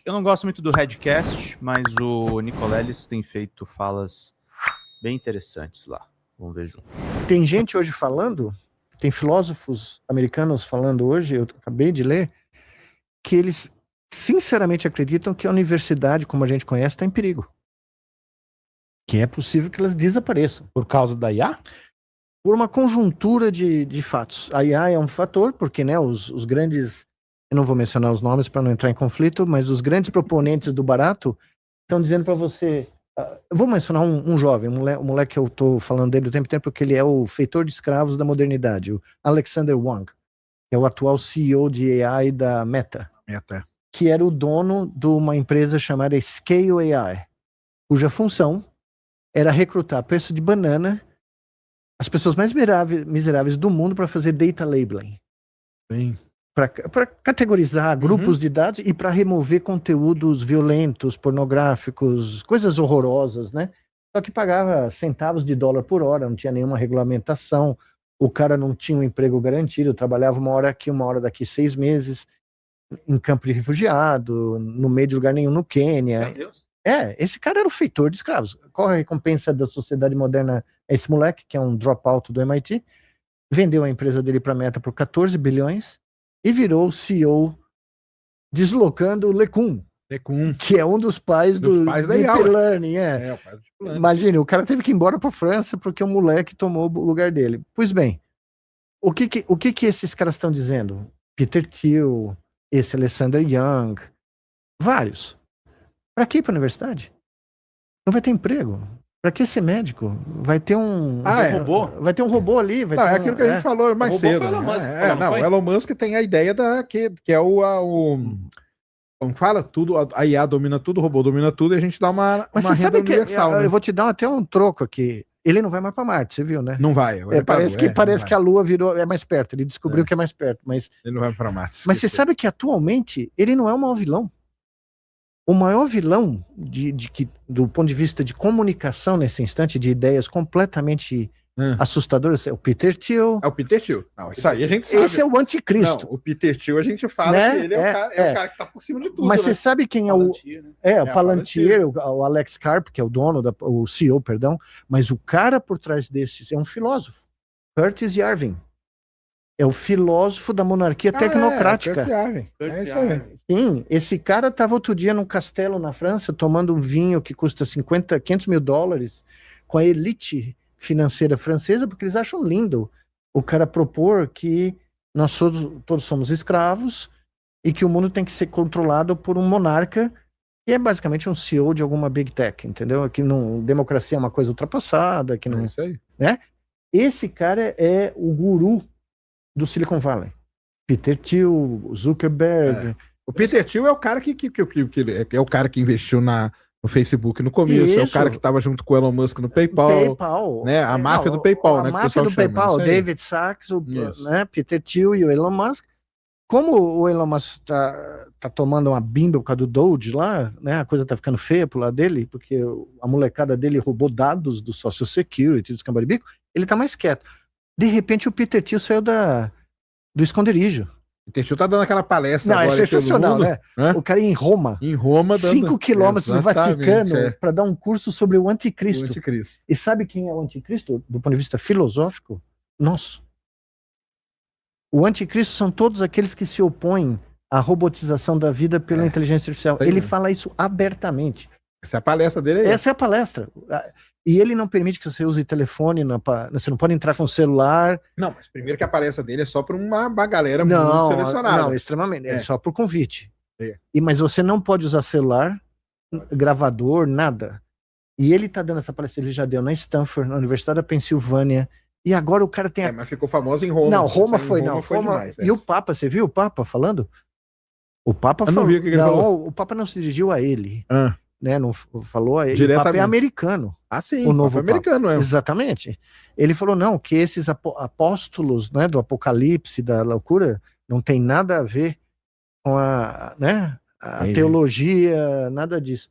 Eu não gosto muito do Redcast, mas o Nicoleles tem feito falas bem interessantes lá. Vamos ver juntos. Tem gente hoje falando, tem filósofos americanos falando hoje, eu acabei de ler, que eles sinceramente acreditam que a universidade, como a gente conhece, está em perigo. Que é possível que elas desapareçam. Por causa da IA? Por uma conjuntura de fatos. A IA é um fator, porque né, os grandes, eu não vou mencionar os nomes para não entrar em conflito, mas os grandes proponentes do barato estão dizendo para você. Eu vou mencionar um jovem, um moleque que eu estou falando dele o tempo inteiro, porque ele é o feitor de escravos da modernidade, o Alexander Wang, que é o atual CEO de AI da Meta, que era o dono de uma empresa chamada Scale AI, cuja função era recrutar preço de banana as pessoas mais miseráveis do mundo para fazer data labeling. Sim. Para categorizar grupos de dados e para remover conteúdos violentos, pornográficos, coisas horrorosas, né? Só que pagava centavos de dólar por hora, não tinha nenhuma regulamentação, o cara não tinha um emprego garantido, trabalhava uma hora aqui, uma hora daqui, 6 meses, em campo de refugiado, no meio de lugar nenhum no Quênia. Meu Deus. Esse cara era o feitor de escravos. Qual a recompensa da sociedade moderna? Esse moleque, que é um dropout do MIT, vendeu a empresa dele para a Meta por 14 bilhões e virou CEO, deslocando o LeCun, que é um dos pais do Deep Learning. O pai do Deep Learning. Imagine, o cara teve que ir embora para a França porque um moleque tomou o lugar dele. Pois bem, o que esses caras estão dizendo? Peter Thiel, esse Alexander Young, vários. Para que ir para a universidade? Não vai ter emprego. Para que ser médico? Vai ter um robô? Vai ter um robô ali. É aquilo que a gente falou mais cedo. O Elon Musk tem a ideia que é como fala, tudo, a IA domina tudo, o robô domina tudo, e a gente dá uma você sabe renda universal. Eu vou te dar até um troco aqui. Ele não vai mais para Marte, você viu, né? Não vai. Parece que a Lua é mais perto. Ele descobriu que é mais perto, mas ele não vai para Marte. Mas você sabe que atualmente ele não é o maior vilão. O maior vilão do ponto de vista de comunicação nesse instante, de ideias completamente assustadoras, é o Peter Thiel. É o Peter Thiel. Não, isso aí a gente sabe. Esse é o anticristo. Não, o Peter Thiel a gente fala que ele é o cara que tá por cima de tudo. Mas né? você sabe quem é o Palantir, o Alex Karp, que é o dono, o CEO, perdão, mas o cara por trás desses é um filósofo, Curtis Yarvin. É o filósofo da monarquia tecnocrática. É isso aí. Sim, esse cara estava outro dia num castelo na França tomando um vinho que custa 500 mil dólares com a elite financeira francesa, porque eles acham lindo o cara propor que nós todos somos escravos e que o mundo tem que ser controlado por um monarca que é basicamente um CEO de alguma big tech, entendeu? Que democracia é uma coisa ultrapassada, que não... É isso aí. Né? Esse cara é o guru do Silicon Valley. Peter Thiel, Zuckerberg. O Peter Thiel é o cara que é o cara que investiu no Facebook no começo, é o cara que estava junto com o Elon Musk no PayPal, né? A máfia do PayPal, a né? máfia do PayPal, David Sachs, né? Peter Thiel e o Elon Musk. Como o Elon Musk tá tomando uma bimba por causa do Doge lá, né? A coisa tá ficando feia pro lado dele, porque a molecada dele roubou dados do Social Security, dos cambaribico, ele tá mais quieto. De repente o Peter Thiel saiu do esconderijo. O Peter Thiel tá dando aquela palestra agora. É sensacional, né? O cara em Roma. Em Roma, 5 quilômetros do Vaticano, para dar um curso sobre o anticristo. E sabe quem é o anticristo, do ponto de vista filosófico? Nós. O anticristo são todos aqueles que se opõem à robotização da vida pela inteligência artificial. Ele fala isso abertamente. Essa é a palestra dele. Essa é a palestra. E ele não permite que você use telefone, você não pode entrar com celular. Não, mas primeiro que a palestra dele é só para uma galera muito selecionada. Não, extremamente. É só por convite. Mas você não pode usar celular, gravador, nada. E ele tá dando essa palestra, ele já deu na Stanford, na Universidade da Pensilvânia. E agora o cara tem... mas ficou famoso em Roma. Não, Roma foi demais. E o Papa, você viu o Papa falando? O Papa falou... Não vi o que ele falou. O Papa não se dirigiu a ele. Né, não falou a ele. Diretamente. O Papa é americano. Sim, o novo Papa americano, Exatamente. Ele falou, não, que esses apóstolos, né, do apocalipse, da loucura, não tem nada a ver com a teologia, nada disso.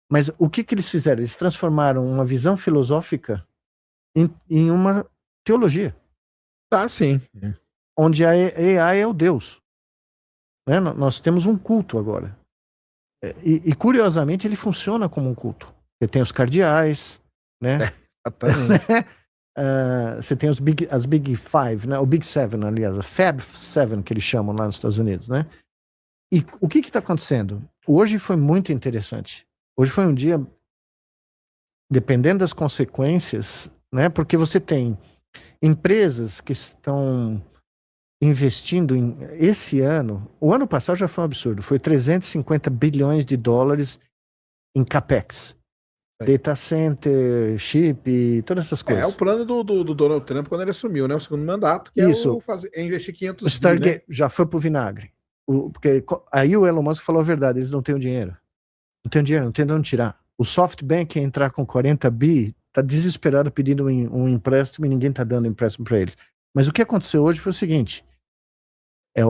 Mas o que eles fizeram? Eles transformaram uma visão filosófica em uma teologia. Sim. Onde a AI é o Deus. Né? Nós temos um culto agora. E curiosamente ele funciona como um culto. Você tem os cardeais, né? Você tem as Big Five, né? O Big Seven, aliás, a Fab Seven que eles chamam lá nos Estados Unidos, né? E o que está acontecendo? Hoje foi muito interessante. Hoje foi um dia, dependendo das consequências, né? Porque você tem empresas que estão investindo esse ano. O ano passado já foi um absurdo. Foi 350 bilhões de dólares em CAPEX. Data center, chip, todas essas coisas. É o plano do Donald Trump quando ele assumiu, né? O segundo mandato, que Isso. é investir 500 o Stargate, né? Já foi pro vinagre. Porque aí o Elon Musk falou a verdade, eles não têm o dinheiro. Não tem dinheiro, não tem de onde tirar. O SoftBank ia entrar com 40 bi, tá desesperado pedindo um empréstimo e ninguém tá dando empréstimo para eles. Mas o que aconteceu hoje foi o seguinte,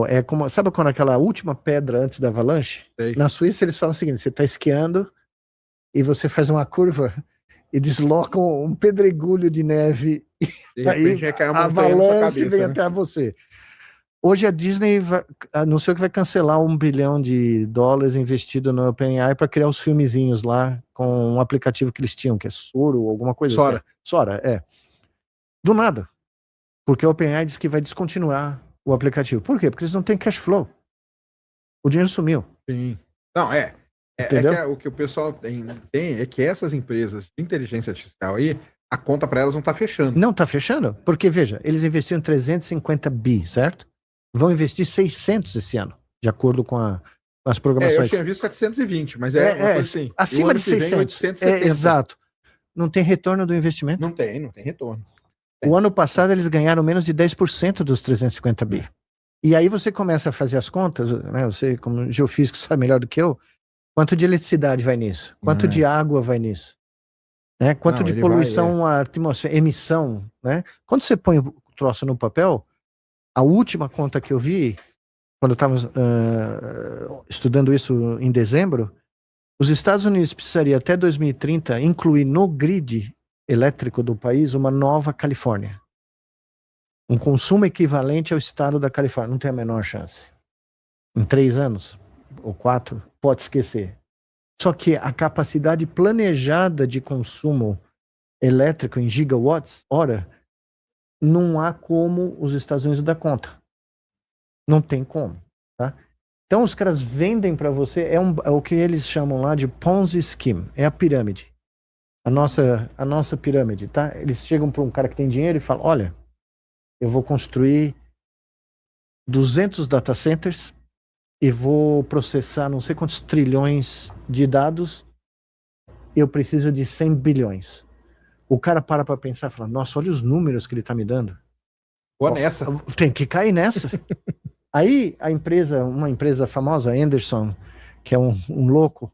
é como, sabe quando aquela última pedra antes da avalanche? Sei. Na Suíça eles falam o seguinte, você tá esquiando e você faz uma curva e desloca um pedregulho de neve e aí a avalanche vem até você. Hoje a Disney anunciou que vai cancelar $1 bilhão investido no OpenAI para criar os filmezinhos lá com um aplicativo que eles tinham, que é Sora, alguma coisa Sora. assim. Sora, é. Do nada. Porque o OpenAI diz que vai descontinuar o aplicativo. Por quê? Porque eles não têm cash flow. O dinheiro sumiu. Sim. Não, o que o pessoal tem é que essas empresas de inteligência artificial aí, a conta para elas não tá fechando. Não tá fechando? Porque, veja, eles investiram 350 bi, certo? Vão investir 600 esse ano, de acordo com as programações. Eu tinha visto 720, mas uma coisa assim. Acima de 600. 870. Exato. Não tem retorno do investimento? Não tem retorno. O ano passado eles ganharam menos de 10% dos 350 bi. E aí você começa a fazer as contas, né? Você, como geofísico, sabe melhor do que eu, quanto de eletricidade vai nisso? Quanto de água vai nisso? Né? Quanto de poluição à atmosfera, emissão, né? Quando você põe o troço no papel, a última conta que eu vi, quando eu estava estudando isso em dezembro, os Estados Unidos precisaria até 2030 incluir no grid elétrico do país uma nova Califórnia. Um consumo equivalente ao estado da Califórnia. Não tem a menor chance. Em 3 anos, ou 4, pode esquecer. Só que a capacidade planejada de consumo elétrico em gigawatts hora, não há como os Estados Unidos dar conta. Não tem como. Tá? Então os caras vendem para você, é o que eles chamam lá de Ponzi Scheme, é a pirâmide. A nossa pirâmide, tá? Eles chegam para um cara que tem dinheiro e falam, olha, eu vou construir 200 data centers e vou processar não sei quantos trilhões de dados, eu preciso de 100 bilhões. O cara para pensar e fala, nossa, olha os números que ele está me dando. Vou nessa. Tem que cair nessa. Aí uma empresa famosa, Anderson, que é um louco,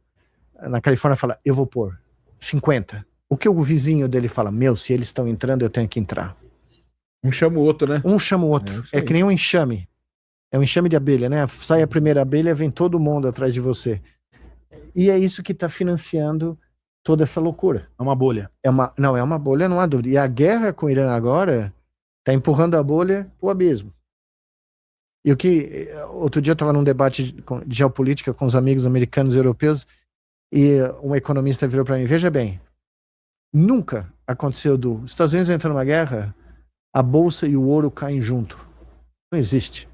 na Califórnia fala, eu vou pôr 50. O que o vizinho dele fala, se eles estão entrando, eu tenho que entrar. Um chama o outro, né? Um chama o outro. É que nem um enxame. É um enxame de abelha, né? Sai a primeira abelha, vem todo mundo atrás de você. E é isso que está financiando toda essa loucura. É uma bolha. Não, é uma bolha, não há dúvida. E a guerra com o Irã agora está empurrando a bolha para o abismo. E outro dia eu estava num debate de geopolítica com os amigos americanos e europeus e um economista virou para mim, veja bem, nunca aconteceu dos Estados Unidos entrando numa guerra, a bolsa e o ouro caem junto. Não existe.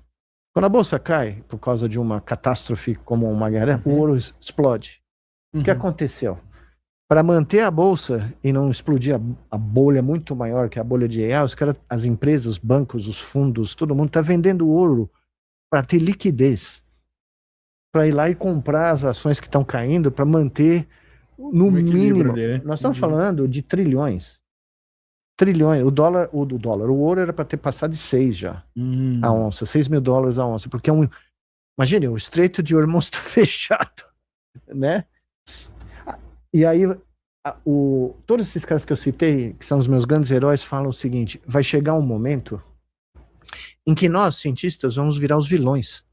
Quando a bolsa cai por causa de uma catástrofe como uma guerra, o ouro explode. O que aconteceu? Para manter a bolsa e não explodir a bolha muito maior que a bolha de AI, as empresas, os bancos, os fundos, todo mundo está vendendo ouro para ter liquidez. Para ir lá e comprar as ações que estão caindo, para manter no mínimo. Ali, né? Nós estamos falando de trilhões. Trilhões. O ouro era para ter passado de 6 já. A onça. $6.000 a onça. Porque imagine, o Estreito de Hormuz está fechado. Né? E aí, todos esses caras que eu citei, que são os meus grandes heróis, falam o seguinte: vai chegar um momento em que nós, cientistas, vamos virar os vilões.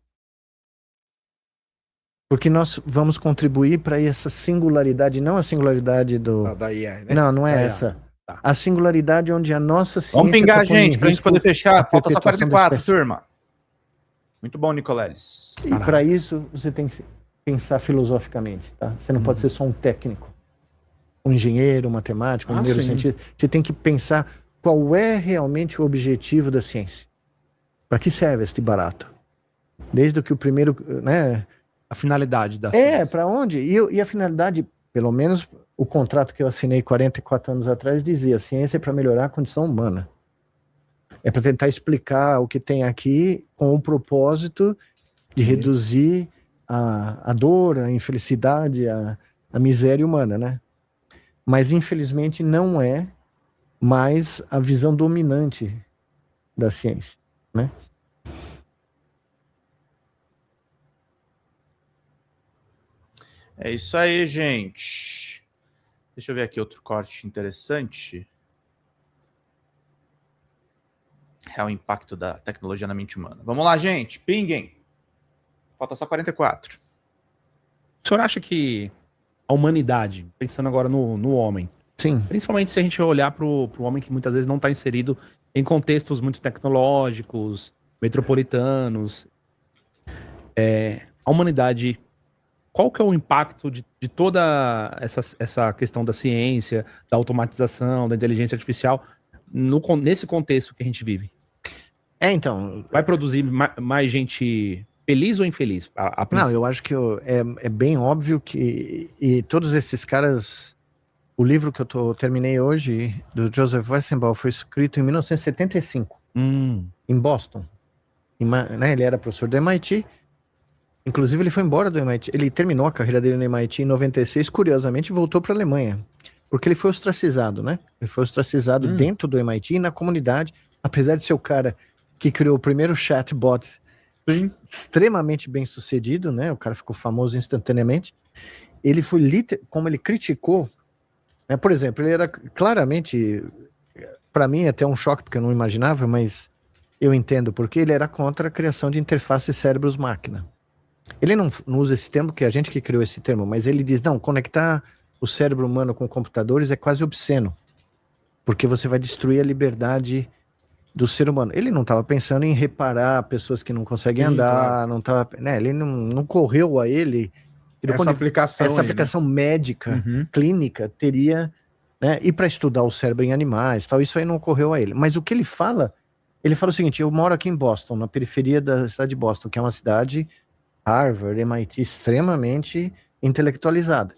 Porque nós vamos contribuir para essa singularidade, não a singularidade da AI, né? Não é essa. Tá. A singularidade onde a nossa ciência... Vamos pingar, gente, pra gente poder fechar. Falta só 44, turma. Muito bom, Nicoleles. E para isso, você tem que pensar filosoficamente, tá? Você não pode ser só um técnico, um engenheiro, um matemático, um neurocientista. Você tem que pensar qual é realmente o objetivo da ciência. Para que serve este barato? Desde que o primeiro, né? A finalidade da ciência. Para onde? E a finalidade, pelo menos o contrato que eu assinei 44 anos atrás dizia: a ciência é para melhorar a condição humana. É para tentar explicar o que tem aqui com o propósito de reduzir a dor, a infelicidade, a miséria humana, né? Mas, infelizmente, não é mais a visão dominante da ciência, né? É isso aí, gente. Deixa eu ver aqui outro corte interessante. É o impacto da tecnologia na mente humana. Vamos lá, gente. Pinguem. Falta só 44. O senhor acha que a humanidade, pensando agora no homem, Sim. principalmente se a gente olhar para o homem que muitas vezes não está inserido em contextos muito tecnológicos, metropolitanos, a humanidade, qual que é o impacto de toda essa questão da ciência, da automatização, da inteligência artificial, nesse contexto que a gente vive? Então... Vai produzir mais gente feliz ou infeliz? Não, eu acho que é bem óbvio que... E todos esses caras... O livro que eu terminei hoje, do Joseph Weizenbaum, foi escrito em 1975, em Boston. Né, ele era professor do MIT. Inclusive, ele foi embora do MIT. Ele terminou a carreira dele no MIT em 96, curiosamente, e voltou para a Alemanha. Porque ele foi ostracizado, né? Ele foi ostracizado dentro do MIT e na comunidade. Apesar de ser o cara que criou o primeiro chatbot extremamente bem sucedido, né? O cara ficou famoso instantaneamente. Ele foi, como ele criticou, né? Por exemplo, ele era claramente, para mim, até um choque, porque eu não imaginava, mas eu entendo porque ele era contra a criação de interface cérebros-máquina. Ele não usa esse termo, que é a gente que criou esse termo, mas ele diz, não, conectar o cérebro humano com computadores é quase obsceno, porque você vai destruir a liberdade do ser humano. Ele não estava pensando em reparar pessoas que não conseguem andar, claro. Não tava, né, ele não correu a ele... Essa aplicação médica, clínica, teria... Né, e para estudar o cérebro em animais, tal, isso aí não ocorreu a ele. Mas o que ele fala o seguinte, eu moro aqui em Boston, na periferia da cidade de Boston, que é uma cidade... Harvard, MIT, extremamente intelectualizada.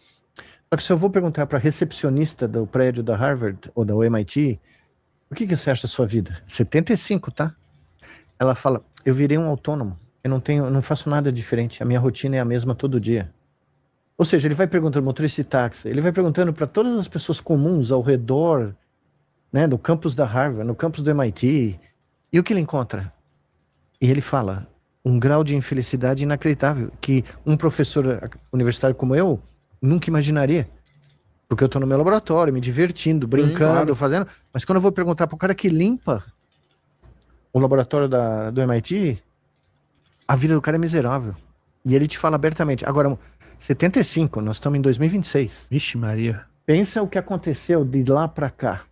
Só que se eu vou perguntar para a recepcionista do prédio da Harvard ou da MIT, o que você acha da sua vida? 75, tá? Ela fala, eu virei um autônomo, eu não faço nada diferente, a minha rotina é a mesma todo dia. Ou seja, ele vai perguntando motorista de táxi, ele vai perguntando para todas as pessoas comuns ao redor, né, do campus da Harvard, no campus do MIT, e o que ele encontra? E ele fala... um grau de infelicidade inacreditável, que um professor universitário como eu nunca imaginaria. Porque eu estou no meu laboratório, me divertindo, brincando, fazendo... Mas quando eu vou perguntar para o cara que limpa o laboratório do MIT, a vida do cara é miserável. E ele te fala abertamente. Agora, 75, nós estamos em 2026. Vixe Maria. Pensa o que aconteceu de lá para cá.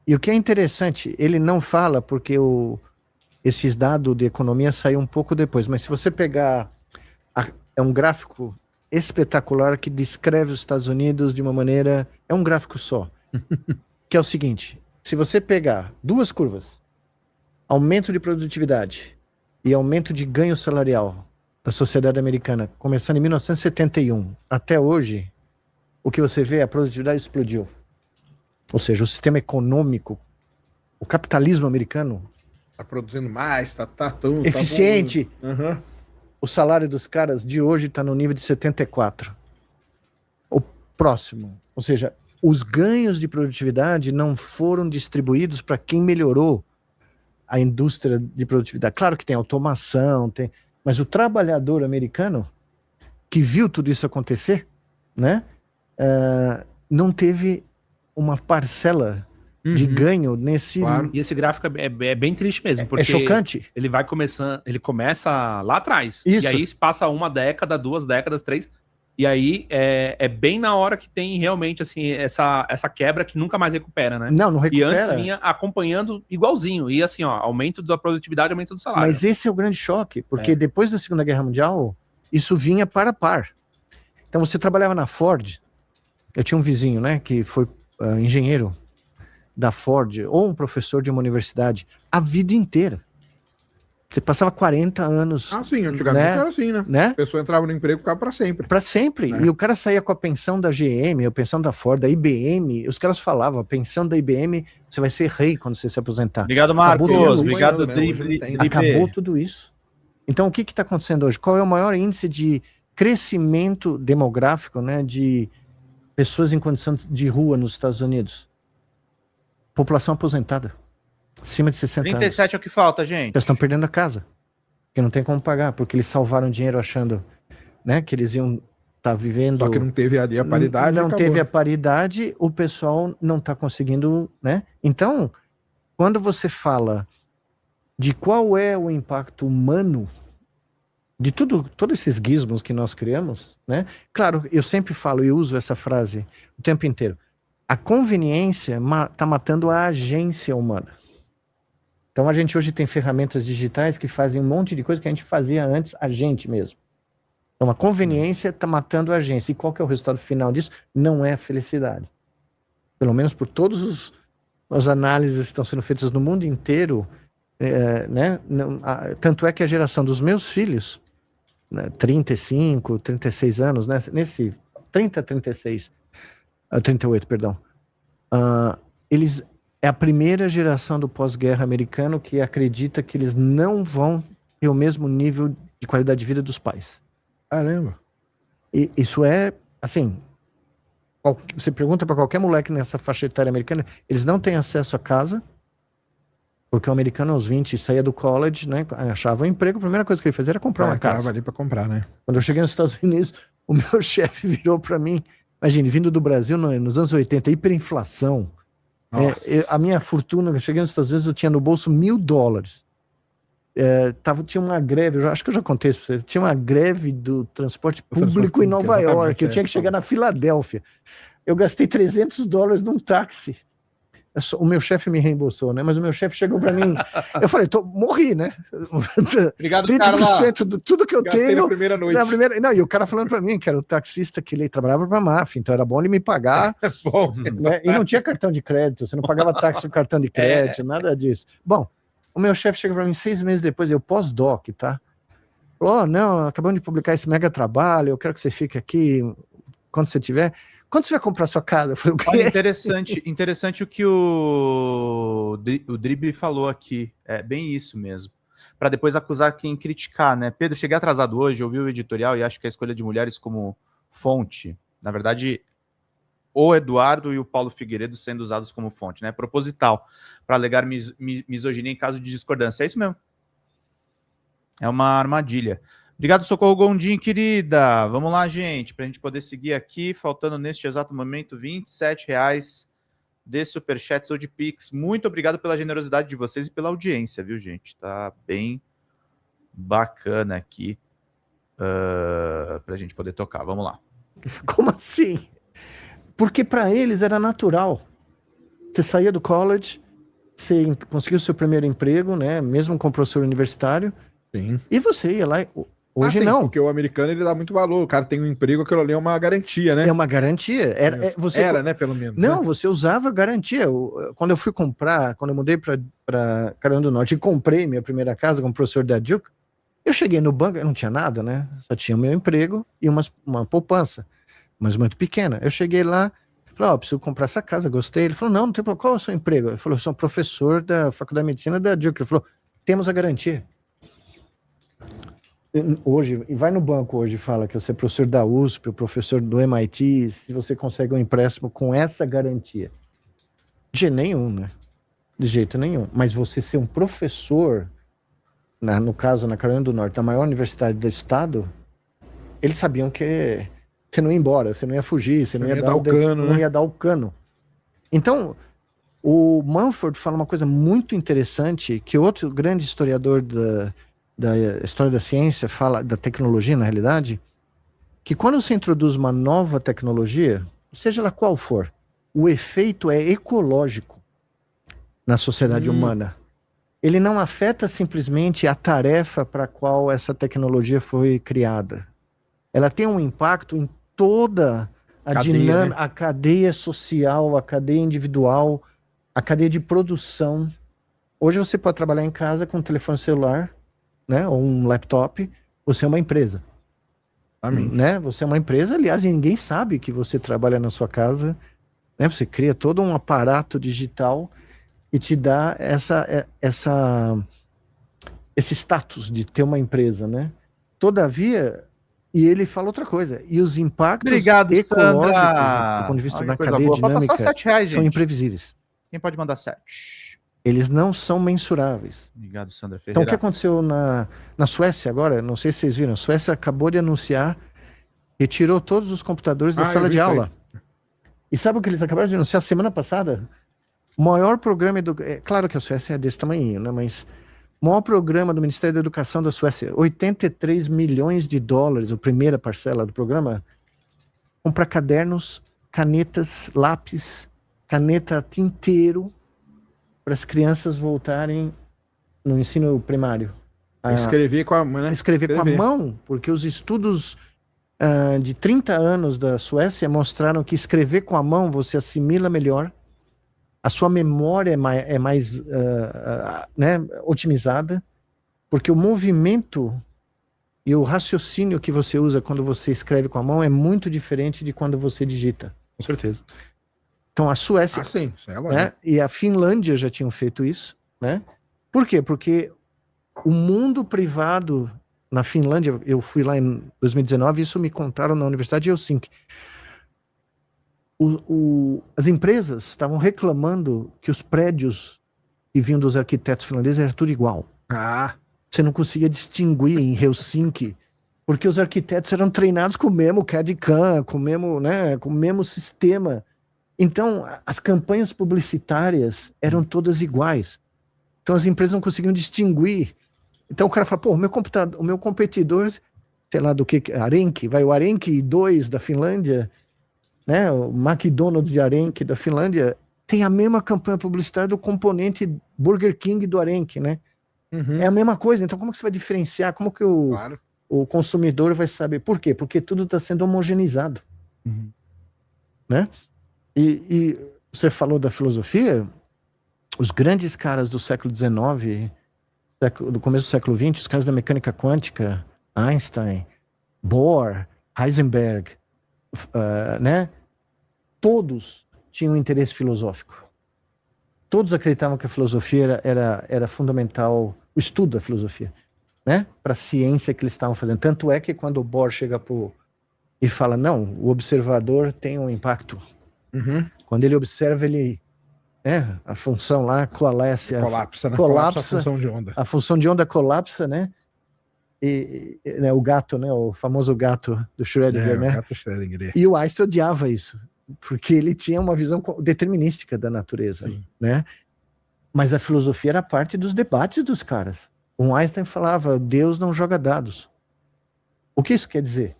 E o que é interessante, ele não fala porque esses dados de economia saíram um pouco depois, mas se você pegar, é um gráfico espetacular que descreve os Estados Unidos de uma maneira, é um gráfico só, que é o seguinte, se você pegar duas curvas, aumento de produtividade e aumento de ganho salarial da sociedade americana, começando em 1971 até hoje, o que você vê é a produtividade explodiu. Ou seja, o sistema econômico, o capitalismo americano, tá produzindo mais, tá eficiente. Tá O salário dos caras de hoje está no nível de 74. O próximo, ou seja, os ganhos de produtividade não foram distribuídos para quem melhorou a indústria de produtividade. Claro que tem automação, mas o trabalhador americano que viu tudo isso acontecer, né, não teve uma parcela de ganho nesse... Claro. E esse gráfico é bem triste mesmo, porque é chocante. Ele começa lá atrás, isso. E aí passa uma década, 2 décadas, 3, e aí é bem na hora que tem realmente assim, essa quebra que nunca mais recupera, né? Não recupera. E antes vinha acompanhando igualzinho, e assim, ó, aumento da produtividade, aumento do salário. Mas esse é o grande choque, porque depois da Segunda Guerra Mundial, isso vinha par a par. Então você trabalhava na Ford, eu tinha um vizinho, né, que foi engenheiro da Ford, ou um professor de uma universidade, a vida inteira. Você passava 40 anos. Ah, sim, antigamente era assim, né? A pessoa entrava no emprego e ficava para sempre. Para sempre. Né? E o cara saía com a pensão da GM, a pensão da Ford, da IBM. Os caras falavam, a pensão da IBM, você vai ser rei quando você se aposentar. Obrigado, Marcos. Obrigado, Drible. Acabou tudo isso. Então, o que está acontecendo hoje? Qual é o maior índice de crescimento demográfico, né, de pessoas em condição de rua nos Estados Unidos? População aposentada. Acima de 60 37 anos. é o que falta, gente. Já estão perdendo a casa. Porque não tem como pagar. Porque eles salvaram dinheiro achando, né, que eles iam estar vivendo... Só que não teve ali a paridade. Não teve a paridade, o pessoal não está conseguindo, né? Então, quando você fala de qual é o impacto humano de todos esses gizmos que nós criamos, né? Claro, eu sempre falo e uso essa frase o tempo inteiro. A conveniência está matando a agência humana. Então a gente hoje tem ferramentas digitais que fazem um monte de coisa que a gente fazia antes, a gente mesmo. Então a conveniência está matando a agência. E qual que é o resultado final disso? Não é a felicidade. Pelo menos por todas as análises que estão sendo feitas no mundo inteiro, né? Tanto é que a geração dos meus filhos, né, 35, 36 anos, né, nesse 30, 36, 38, perdão, eles... É a primeira geração do pós-guerra americano que acredita que eles não vão ter o mesmo nível de qualidade de vida dos pais. Caramba. E isso é, assim, você pergunta para qualquer moleque nessa faixa etária americana, eles não têm acesso a casa, porque o americano aos 20 saía do college, né, achava um emprego, a primeira coisa que ele fazia era comprar uma casa. Ali para comprar, né? Quando eu cheguei nos Estados Unidos, o meu chefe virou para mim, imagine, vindo do Brasil nos anos 80, hiperinflação, a minha fortuna, eu cheguei nos Estados Unidos, eu tinha no bolso $1.000. Tinha uma greve, acho que eu já contei isso pra você, tinha uma greve do transporte público em Nova York, eu tinha que chegar na Filadélfia. Eu gastei $300 num táxi. O meu chefe me reembolsou, né? Mas o meu chefe chegou para mim, eu falei, morri, né? Obrigado, 30% de tudo que eu gastei tenho. Na primeira noite. Não, e o cara falando para mim que era o taxista que ele trabalhava para máfia, então era bom ele me pagar. Bom, né? E não tinha cartão de crédito, você não pagava táxi com cartão de crédito, nada disso. Bom, o meu chefe chega para mim 6 meses depois, eu pós-doc, tá? Falou, não, acabamos de publicar esse mega trabalho, eu quero que você fique aqui quando você tiver. Quando você vai comprar sua casa? Eu falei, o quê? Olha, interessante o que o Drible falou aqui. É bem isso mesmo. Para depois acusar quem criticar, né? Pedro, cheguei atrasado hoje, ouvi o editorial e acho que a escolha de mulheres como fonte, na verdade, o Eduardo e o Paulo Figueiredo sendo usados como fonte, né? Proposital, para alegar misoginia em caso de discordância. É isso mesmo. É uma armadilha. Obrigado, Socorro Gondim, querida. Vamos lá, gente, para a gente poder seguir aqui, faltando neste exato momento R$27 de superchats ou de Pix. Muito obrigado pela generosidade de vocês e pela audiência, viu, gente? Tá bem bacana aqui para a gente poder tocar. Vamos lá. Como assim? Porque para eles era natural. Você saía do college, você conseguiu seu primeiro emprego, né? Mesmo como professor universitário. Sim. E você ia lá... Hoje não. Porque o americano ele dá muito valor. O cara tem um emprego, aquilo ali é uma garantia, né? É uma garantia. Era, né, pelo menos. Não, né? você usava garantia. Quando eu fui comprar, quando eu mudei para Carolina do Norte e comprei minha primeira casa como professor da Duke, eu cheguei no banco, eu não tinha nada, né? Só tinha o meu emprego e uma poupança, mas muito pequena. Eu cheguei lá, falei, preciso comprar essa casa, gostei. Ele falou, não tem problema. Qual é o seu emprego? Ele falou, eu sou professor da Faculdade de Medicina da Duke. Ele falou, temos a garantia. Hoje, e vai no banco hoje e fala que você é professor da USP, o professor do MIT, se você consegue um empréstimo com essa garantia. De jeito nenhum, né? De jeito nenhum. Mas você ser um professor, no caso, na Carolina do Norte, na maior universidade do estado, eles sabiam que você não ia embora, você não ia fugir, você não ia dar o cano, não ia dar o cano. Então, o Mumford fala uma coisa muito interessante, que outro grande historiador da história da ciência, fala da tecnologia, na realidade, que quando você introduz uma nova tecnologia, seja ela qual for, o efeito é ecológico na sociedade humana. Ele não afeta simplesmente a tarefa para a qual essa tecnologia foi criada. ela tem um impacto em toda a dinâmica, né? A cadeia social, a cadeia individual, a cadeia de produção. Hoje você pode trabalhar em casa com um telefone celular, né, ou um laptop, você é uma empresa. Amém. Né? Você é uma empresa, aliás, ninguém sabe que você trabalha na sua casa, né? Você cria todo um aparato digital e te dá esse status de ter uma empresa, né? Todavia, e ele fala outra coisa, e os impactos ecológicos, do ponto de vista da cadeia dinâmica, são imprevisíveis. Quem pode mandar 7? Eles não são mensuráveis. Obrigado, Sandra Ferreira. Então, o que aconteceu na Suécia agora, não sei se vocês viram, a Suécia acabou de anunciar, retirou todos os computadores da sala de aula. E sabe o que eles acabaram de anunciar semana passada? O maior programa... claro que a Suécia é desse tamanho, né? Mas o maior programa do Ministério da Educação da Suécia, 83 milhões de dólares, a primeira parcela do programa, comprar cadernos, canetas, lápis, caneta tinteiro, para as crianças voltarem no ensino primário. Escrever com a mão, né? Escrever com a mão, porque os estudos de 30 anos da Suécia mostraram que escrever com a mão você assimila melhor, a sua memória é mais né, otimizada, porque o movimento e o raciocínio que você usa quando você escreve com a mão é muito diferente de quando você digita. Com certeza. Então a Suécia, sim, isso é né, e a Finlândia já tinham feito isso, né? Por quê? Porque o mundo privado na Finlândia, eu fui lá em 2019, isso me contaram na Universidade de Helsinki. As empresas estavam reclamando que os prédios que vinham dos arquitetos finlandeses era tudo igual. Você não conseguia distinguir em Helsinki, porque os arquitetos eram treinados com o mesmo CAD/CAM, com o mesmo sistema. Então, as campanhas publicitárias eram todas iguais. Então, as empresas não conseguiam distinguir. Então, o cara fala, pô, o meu competidor, sei lá do que, Arenque, o Arenque 2 da Finlândia, né, o McDonald's de Arenque da Finlândia, tem a mesma campanha publicitária do componente Burger King do Arenque, né? É a mesma coisa. Então, como que você vai diferenciar? Como que o consumidor vai saber? Por quê? Porque tudo está sendo homogeneizado. Né? E você falou da filosofia, os grandes caras do século XIX, do começo do século XX, os caras da mecânica quântica, Einstein, Bohr, Heisenberg, né? Todos tinham interesse filosófico. Todos acreditavam que a filosofia era fundamental, o estudo da filosofia, né? Para a ciência que eles estavam fazendo. Tanto é que quando o Bohr chega e fala, não, o observador tem um impacto. Quando ele observa, a função lá colapsa, colapsa, né? Colapsa a função de onda. A função de onda colapsa, né? E né, o gato, né? O famoso gato do Schrödinger, né? O gato Schrödinger. E o Einstein odiava isso, porque ele tinha uma visão determinística da natureza, né? Mas a filosofia era parte dos debates dos caras. O Einstein falava, Deus não joga dados. O que isso quer dizer?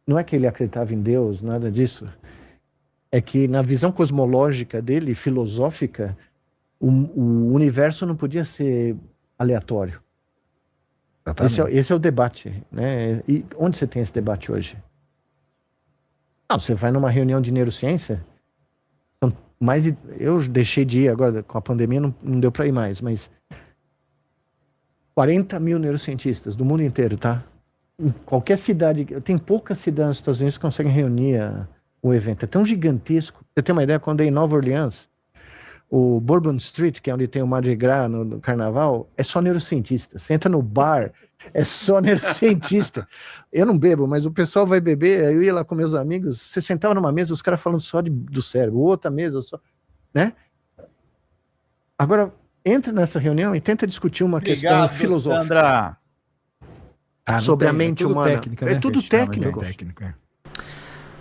Não é que ele acreditava em Deus, nada disso. É que na visão cosmológica dele, filosófica, o universo não podia ser aleatório. Esse é o debate, né? E onde você tem esse debate hoje? Você vai numa reunião de neurociência, eu deixei de ir agora, com a pandemia não deu para ir mais, mas 40 mil neurocientistas do mundo inteiro, tá? Em qualquer cidade, tem poucas cidades nos Estados Unidos que conseguem reunir o evento. É tão gigantesco. Você tem uma ideia, quando é em Nova Orleans, o Bourbon Street, que é onde tem o Mardi Gras no carnaval, é só neurocientista. Você entra no bar, é só neurocientista. Eu não bebo, mas o pessoal vai beber, eu ia lá com meus amigos, você sentava numa mesa, os caras falando só do cérebro, outra mesa só, né? Agora, entra nessa reunião e tenta discutir uma questão filosófica. Sandra. Sobre a mente humana. Técnica, né? É tudo técnico.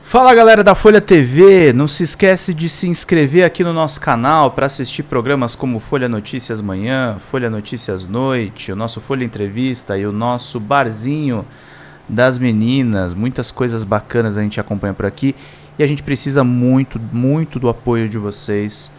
Fala, galera da Folha TV, não se esquece de se inscrever aqui no nosso canal para assistir programas como Folha Notícias Manhã, Folha Notícias Noite, o nosso Folha Entrevista e o nosso Barzinho das Meninas. Muitas coisas bacanas a gente acompanha por aqui e a gente precisa muito, muito do apoio de vocês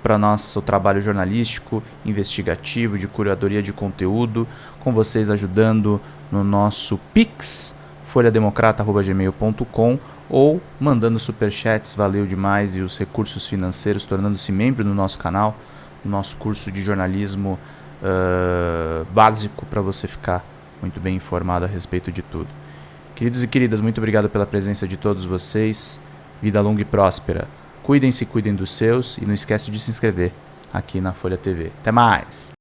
para nosso trabalho jornalístico, investigativo, de curadoria de conteúdo, com vocês ajudando no nosso Pix, folhademocrata@gmail.com ou mandando superchats, valeu demais, e os recursos financeiros, tornando-se membro do nosso canal, no nosso curso de jornalismo básico para você ficar muito bem informado a respeito de tudo. Queridos e queridas, muito obrigado pela presença de todos vocês. Vida longa e próspera. Cuidem-se, cuidem dos seus e não esquece de se inscrever aqui na Folha TV. Até mais!